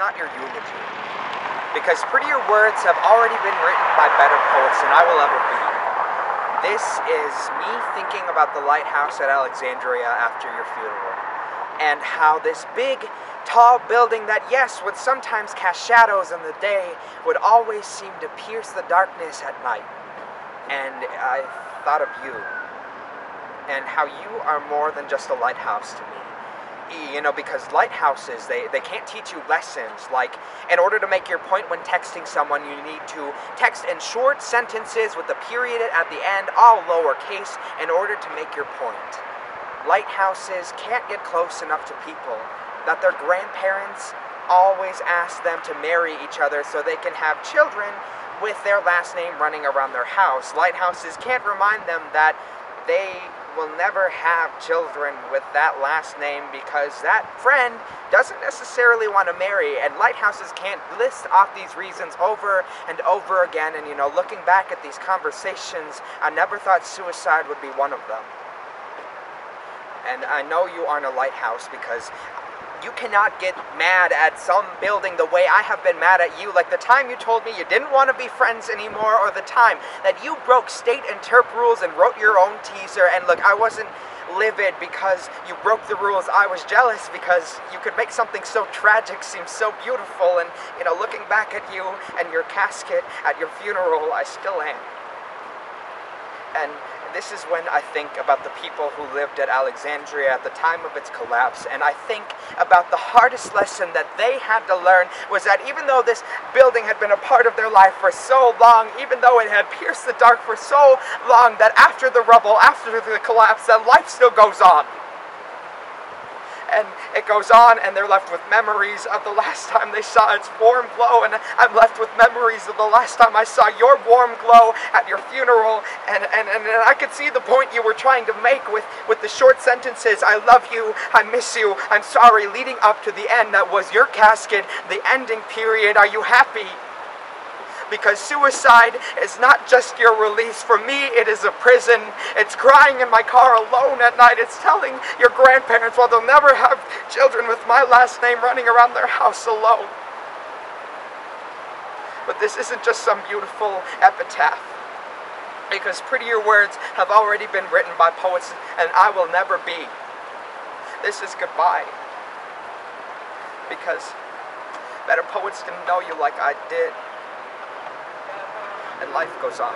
not your eulogy. Because prettier words have already been written by better poets than I will ever be. This is me thinking about the lighthouse at Alexandria after your funeral. And how this big, tall building that, yes, would sometimes cast shadows in the day, would always seem to pierce the darkness at night. And I thought of you. And how you are more than just a lighthouse to me. You know, because lighthouses, they can't teach you lessons. Like, in order to make your point when texting someone, you need to text in short sentences with the period at the end, all lowercase, in order to make your point. Lighthouses can't get close enough to people that their grandparents always ask them to marry each other so they can have children with their last name running around their house. Lighthouses can't remind them that they will never have children with that last name because that friend doesn't necessarily want to marry, and lighthouses can't list off these reasons over and over again. And you know, looking back at these conversations, I never thought suicide would be one of them. And I know you aren't a lighthouse because you cannot get mad at some building the way I have been mad at you, like the time you told me you didn't want to be friends anymore, or the time that you broke state and terp rules and wrote your own teaser. And look, I wasn't livid because you broke the rules. I was jealous because you could make something so tragic seem so beautiful. And, you know, looking back at you and your casket at your funeral, I still am. And this is when I think about the people who lived at Alexandria at the time of its collapse, and I think about the hardest lesson that they had to learn was that even though this building had been a part of their life for so long, even though it had pierced the dark for so long, that after the rubble, after the collapse, that life still goes on. And it goes on, and they're left with memories of the last time they saw its warm glow, and I'm left with memories of the last time I saw your warm glow at your funeral, and I could see the point you were trying to make with the short sentences, I love you, I miss you, I'm sorry, leading up to the end that was your casket, the ending period, are you happy? Because suicide is not just your release. For me, it is a prison. It's crying in my car alone at night. It's telling your grandparents, well, they'll never have children with my last name running around their house alone. But this isn't just some beautiful epitaph. Because prettier words have already been written by poets, and I will never be. This is goodbye. Because better poets didn't know you like I did. And life goes on.